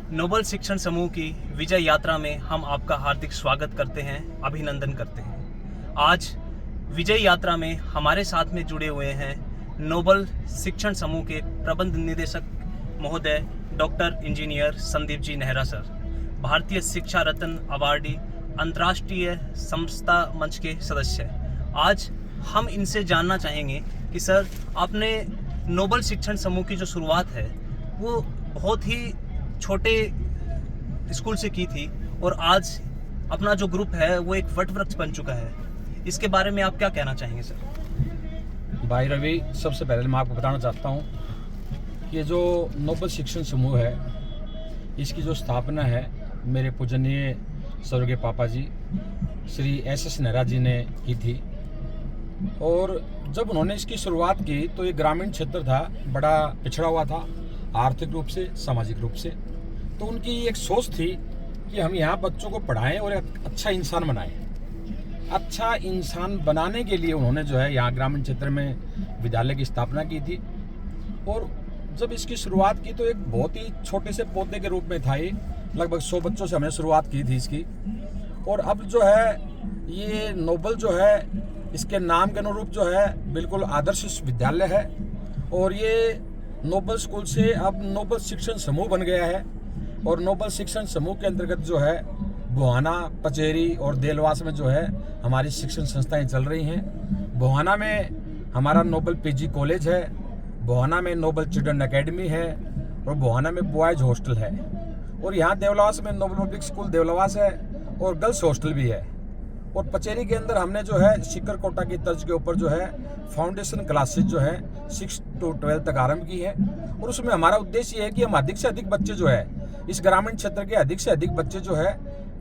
Nobel शिक्षण समूह की विजय यात्रा में हम आपका हार्दिक स्वागत करते हैं, अभिनंदन करते हैं। आज विजय यात्रा में हमारे साथ में जुड़े हुए हैं नोबल शिक्षण समूह के प्रबंध निदेशक महोदय doctor engineer Sandeep ji Nehra sir, भारतीय शिक्षा रत्न अवार्डी, अंतर्राष्ट्रीय संस्था मंच के सदस्य। आज हम इनसे जानना चाहेंगे कि सर, आपने नोबल शिक्षण समूह की जो शुरुआत है वो बहुत ही छोटे स्कूल से की थी और आज अपना जो ग्रुप है वो एक वट वृक्ष बन चुका है। इसके बारे में आप क्या कहना चाहेंगे सर? भाई रवि, सबसे पहले मैं आपको बताना चाहता हूँ कि ये जो नोबल शिक्षण समूह है, इसकी जो स्थापना है मेरे पूजनीय स्वर्गीय पापा जी श्री एस नेहरा जी ने की थी। और जब उन्होंने इसकी शुरुआत की तो ये ग्रामीण क्षेत्र था, बड़ा पिछड़ा हुआ था आर्थिक रूप से, सामाजिक रूप से। तो उनकी एक सोच थी कि हम यहाँ बच्चों को पढ़ाएं और एक अच्छा इंसान बनाएं। अच्छा इंसान बनाने के लिए उन्होंने जो है यहाँ ग्रामीण क्षेत्र में विद्यालय की स्थापना की थी। और जब इसकी शुरुआत की तो एक बहुत ही छोटे से पौधे के रूप में था ये, लगभग 100 बच्चों से हमने शुरुआत की थी इसकी। और अब जो है ये नोबल जो है, इसके नाम के अनुरूप जो है बिल्कुल आदर्श विद्यालय है। और ये नोबल स्कूल से अब नोबल शिक्षण समूह बन गया है। और नोबल शिक्षण समूह के अंतर्गत जो है बुहाना, पचेरी और देलवास में जो है हमारी शिक्षण संस्थाएं चल रही हैं। बुहाना में हमारा नोबल पीजी कॉलेज है, बुहाना में नोबल चिल्ड्रन एकेडमी है और बुहाना में बॉयज हॉस्टल है। और यहाँ देवलास में नोबल पब्लिक स्कूल देवलास है और गर्ल्स हॉस्टल भी है। और पचेरी के अंदर हमने जो है शिखर कोटा की तर्ज के ऊपर जो है फाउंडेशन क्लासेस जो है 6 to 12 तक आरंभ की है। और उसमें हमारा उद्देश्य ये है कि हम अधिक से अधिक बच्चे जो है इस ग्रामीण क्षेत्र के अधिक से अधिक बच्चे जो है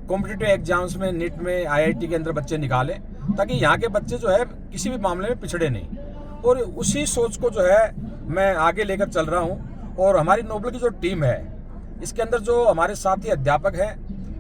कॉम्पिटिटिव एग्जाम्स में, नीट में, IIT के अंदर बच्चे निकालें, ताकि यहाँ के बच्चे जो है किसी भी मामले में पिछड़े नहीं। और उसी सोच को जो है मैं आगे लेकर चल रहा हूँ। और हमारी नोबल की जो टीम है, इसके अंदर जो हमारे साथी अध्यापक हैं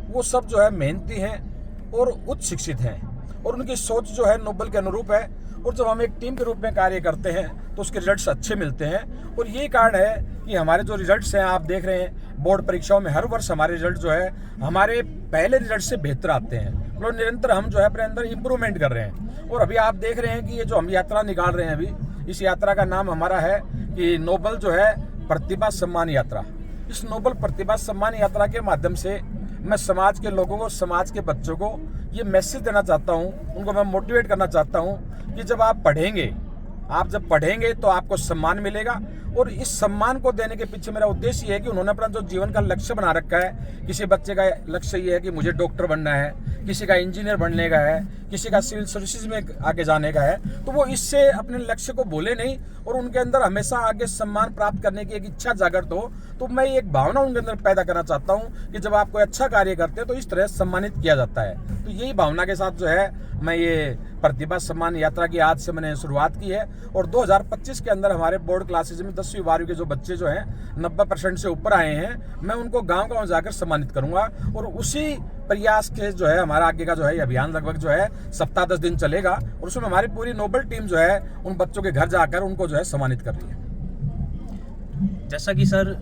वो सब जो है मेहनती हैं और उच्च शिक्षित हैं और उनकी सोच जो है नोबल के अनुरूप है। और जब हम एक टीम के रूप में कार्य करते हैं तो उसके रिजल्ट्स अच्छे मिलते हैं। और यही कारण है कि हमारे जो रिजल्ट्स हैं, आप देख रहे हैं बोर्ड परीक्षाओं में हर वर्ष हमारे रिजल्ट जो है हमारे पहले रिजल्ट से बेहतर आते हैं। मतलब निरंतर हम जो है अपने अंदर इम्प्रूवमेंट कर रहे हैं। और अभी आप देख रहे हैं कि ये जो हम यात्रा निकाल रहे हैं अभी, इस यात्रा का नाम हमारा है कि नोबल जो है प्रतिभा सम्मान यात्रा। इस नोबल प्रतिभा सम्मान यात्रा के माध्यम से मैं समाज के लोगों को, समाज के बच्चों को ये मैसेज देना चाहता हूँ, उनको मैं मोटिवेट करना चाहता हूँ कि जब आप पढ़ेंगे तो आपको सम्मान मिलेगा। और इस सम्मान को देने के पीछे मेरा उद्देश्य ये है कि उन्होंने अपना जो जीवन का लक्ष्य बना रखा है, किसी बच्चे का लक्ष्य ये है कि मुझे डॉक्टर बनना है, किसी का इंजीनियर बनने का है, किसी का सिविल सर्विसेज में आगे जाने का है, तो वो इससे अपने लक्ष्य को भूले नहीं और उनके अंदर हमेशा आगे सम्मान प्राप्त करने की एक इच्छा जागृत हो। तो मैं एक भावना उनके अंदर पैदा करना चाहता हूँ कि जब आप कोई अच्छा कार्य करते हैं तो इस तरह सम्मानित किया जाता है। तो यही भावना के साथ जो है मैं ये प्रतिभा सम्मान यात्रा की आज से मैंने शुरुआत की है। और 2025 के अंदर हमारे बोर्ड क्लासेज में 10वीं 12वीं के जो बच्चे जो हैं 90% से ऊपर आए हैं, मैं उनको गांव-गांव जाकर सम्मानित करूंगा। और उसी प्रयास के जो है हमारा आगे का जो है अभियान लगभग जो है सप्ताह 10 दिन चलेगा। और उसमें हमारी पूरी नोबल टीम जो है उन बच्चों के घर जाकर उनको जो है सम्मानित कर रही है। जैसा कि सर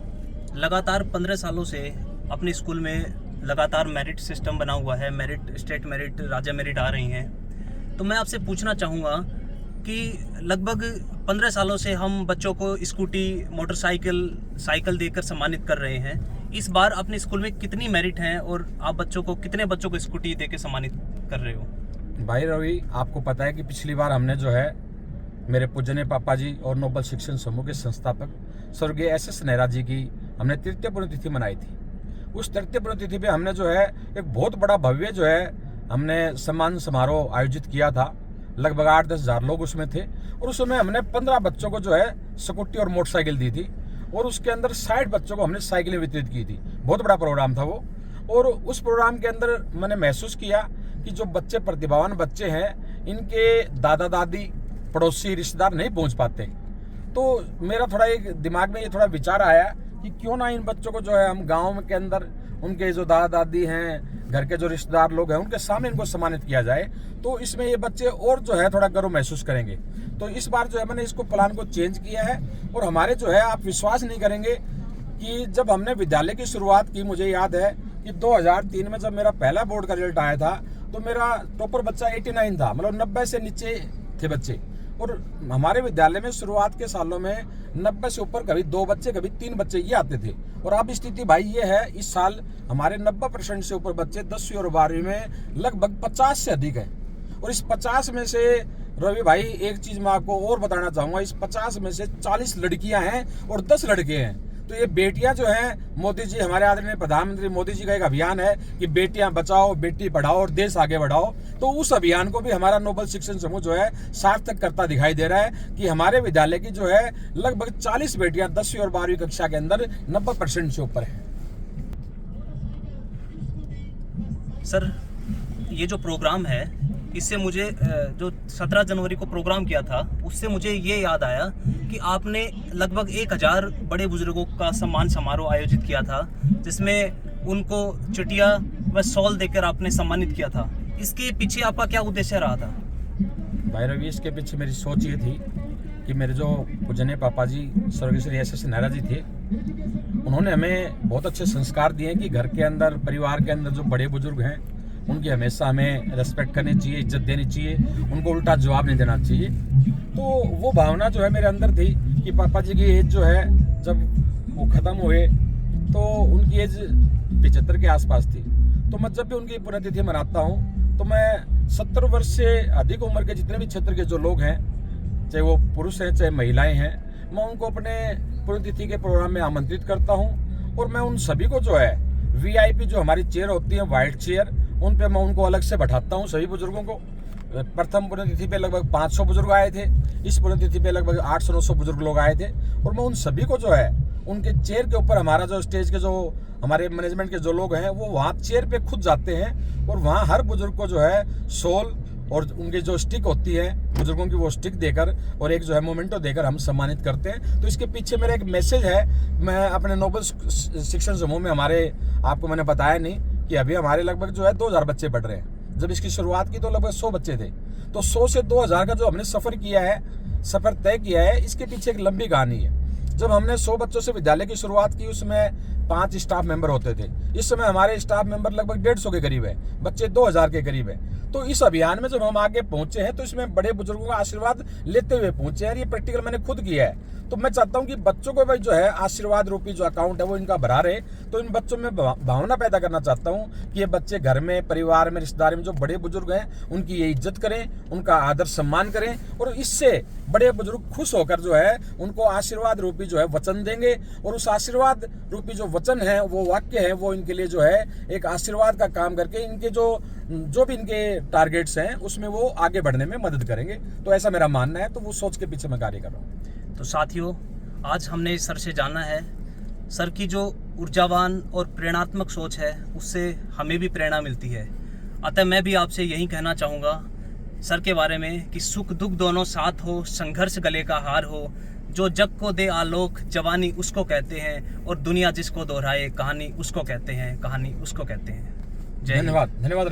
लगातार 15 सालों से अपने स्कूल में लगातार मेरिट सिस्टम बना हुआ है, मेरिट, स्टेट मेरिट, राज्य मेरिट आ रही हैं, तो मैं आपसे पूछना चाहूँगा कि लगभग 15 सालों से हम बच्चों को स्कूटी, मोटरसाइकिल, साइकिल देकर सम्मानित कर रहे हैं। इस बार अपने स्कूल में कितनी मेरिट हैं और आप कितने बच्चों को स्कूटी देकर सम्मानित कर रहे हो? भाई रवि, आपको पता है कि पिछली बार हमने जो है मेरे पूजनीय पापा जी और नोबल शिक्षण समूह के संस्थापक स्वर्गीय एस नेहरा जी की हमने तृतीय पुण्यतिथि मनाई थी। उस तृतीय पुण्यतिथि पे हमने जो है एक बहुत बड़ा भव्य जो है हमने सम्मान समारोह आयोजित किया था। लगभग 8-10 हज़ार लोग उसमें थे और उसमें हमने 15 बच्चों को जो है स्कूटी और मोटरसाइकिल दी थी और उसके अंदर 60 बच्चों को हमने साइकिलें वितरित की थी। बहुत बड़ा प्रोग्राम था वो। और उस प्रोग्राम के अंदर मैंने महसूस किया कि जो बच्चे प्रतिभावान बच्चे हैं, इनके दादा दादी, पड़ोसी, रिश्तेदार नहीं पहुंच पाते। तो मेरा थोड़ा एक दिमाग में ये थोड़ा विचार आया कि क्यों ना इन बच्चों को जो है हम गांव के अंदर उनके जो दादा दादी हैं, घर के जो रिश्तेदार लोग हैं, उनके सामने इनको सम्मानित किया जाए। तो इसमें ये बच्चे और जो है थोड़ा गर्व महसूस करेंगे। तो इस बार जो है मैंने इसको प्लान को चेंज किया है और हमारे जो है, आप विश्वास नहीं करेंगे कि जब हमने विद्यालय की शुरुआत की, मुझे याद है कि 2003 में जब मेरा पहला बोर्ड का रिजल्ट आया था तो मेरा टॉपर बच्चा 89 था, मतलब 90 से नीचे थे बच्चे। और हमारे विद्यालय में शुरुआत के सालों में 90 से ऊपर कभी 2 बच्चे, कभी 3 बच्चे ये आते थे। और अब स्थिति भाई ये है, इस साल हमारे 90% से ऊपर बच्चे 10वीं और 12वीं में लगभग 50 से अधिक है। और इस 50 में से रवि भाई एक चीज मैं आपको और बताना चाहूंगा, इस 50 में से 40 लड़कियां हैं और 10 लड़के हैं। तो ये बेटियां जो हैं, मोदी जी, हमारे आदरणीय प्रधानमंत्री मोदी जी का एक अभियान है कि बेटियां बचाओ, बेटी पढ़ाओ और देश आगे बढ़ाओ। तो उस अभियान को भी हमारा नोबल शिक्षण समूह जो है सार्थक करता दिखाई दे रहा है कि हमारे विद्यालय की जो है लगभग 40 बेटियां 10वीं और 12वीं कक्षा के अंदर 90% से ऊपर है। सर, ये जो प्रोग्राम है, इससे मुझे जो 17 जनवरी को प्रोग्राम किया था, उससे मुझे ये याद आया कि आपने लगभग 1000 बड़े बुजुर्गों का सम्मान समारोह आयोजित किया था, जिसमें उनको चिटिया व शॉल देकर आपने सम्मानित किया था। इसके पीछे आपका क्या उद्देश्य रहा था? भाई रवि, इसके पीछे मेरी सोच ये थी कि मेरे जो पूजनीय पापा जी स्वर्गीय श्री एस नेहरा जी थे, उन्होंने हमें बहुत अच्छे संस्कार दिए कि घर के अंदर, परिवार के अंदर जो बड़े बुजुर्ग हैं उनकी हमेशा हमें रेस्पेक्ट करनी चाहिए, इज्जत देनी चाहिए, उनको उल्टा जवाब नहीं देना चाहिए। तो वो भावना जो है मेरे अंदर थी कि पापा जी की एज जो है, जब वो ख़त्म हुए तो उनकी एज 75 के आसपास थी। तो मैं जब भी उनकी पुण्यतिथि मनाता हूँ तो मैं 70 वर्ष से अधिक उम्र के जितने भी क्षेत्र के जो लोग हैं, चाहे वो पुरुष हैं चाहे महिलाएं हैं, मैं उनको अपने पुण्यतिथि के प्रोग्राम में आमंत्रित करता हूँ। और मैं उन सभी को जो है VIP जो हमारी चेयर होती है, वाइट चेयर, उन पे मैं उनको अलग से बैठाता हूँ। सभी बुजुर्गों को प्रथम पुण्यतिथि पे लगभग 500 बुजुर्ग आए थे, इस पुण्यतिथि पे लगभग 800-900 बुजुर्ग लोग आए थे। और मैं उन सभी को जो है उनके चेयर के ऊपर, हमारा जो स्टेज के जो हमारे मैनेजमेंट के जो लोग हैं वो वहाँ चेयर पे खुद जाते हैं और वहाँ हर बुजुर्ग को जो है शॉल और उनकी जो स्टिक होती है बुजुर्गों की, वो स्टिक देकर और एक जो है मोमेंटो देकर हम सम्मानित करते हैं। तो इसके पीछे मेरा एक मैसेज है। मैं अपने नोबल शिक्षण समूह में, हमारे आपको मैंने बताया नहीं कि अभी हमारे लगभग जो है 2000 बच्चे पढ़ रहे हैं। जब इसकी शुरुआत की तो लगभग 100 बच्चे थे। तो 100 से 2000 का जो हमने सफ़र किया है, सफ़र तय किया है, इसके पीछे एक लंबी कहानी है। जब हमने 100 बच्चों से विद्यालय की शुरुआत की, उसमें 5 स्टाफ मेंबर होते थे। इस समय हमारे स्टाफ मेंबर लगभग 150 के करीब है, बच्चे 2000 के करीब है। तो इस अभियान में जब हम आगे पहुंचे हैं तो इसमें बड़े बुजुर्गों का आशीर्वाद लेते हुए पहुंचे हैं। ये प्रैक्टिकल मैंने खुद किया है। तो मैं चाहता हूं कि बच्चों को भाई जो है आशीर्वाद रूपी जो अकाउंट है वो इनका भरा रहे। तो इन बच्चों में भावना पैदा करना चाहता हूं कि ये बच्चे घर में, परिवार में, रिश्तेदारी में जो बड़े बुजुर्ग हैं उनकी ये इज्जत करें, उनका आदर सम्मान करें और इससे बड़े बुजुर्ग खुश होकर जो है उनको आशीर्वाद रूपी जो है वचन देंगे। और उस आशीर्वाद रूपी जो वचन है, वो वाक्य है, वो इनके लिए जो है एक आशीर्वाद का काम करके इनके जो भी इनके टारगेट्स हैं उसमें वो आगे बढ़ने में मदद करेंगे। तो ऐसा मेरा मानना है। तो वो सोच के पीछे मैं कार्य कर रहा हूँ। तो साथियों, आज हमने सर से जाना है, सर की जो ऊर्जावान और प्रेरणात्मक सोच है उससे हमें भी प्रेरणा मिलती है। अतः मैं भी आपसे यही कहना चाहूँगा सर के बारे में कि सुख दुख दोनों साथ हो, संघर्ष गले का हार हो, जो जग को दे आलोक, जवानी उसको कहते हैं, और दुनिया जिसको दोहराए कहानी उसको कहते हैं, कहानी उसको कहते हैं। जय हिंद। धन्यवाद।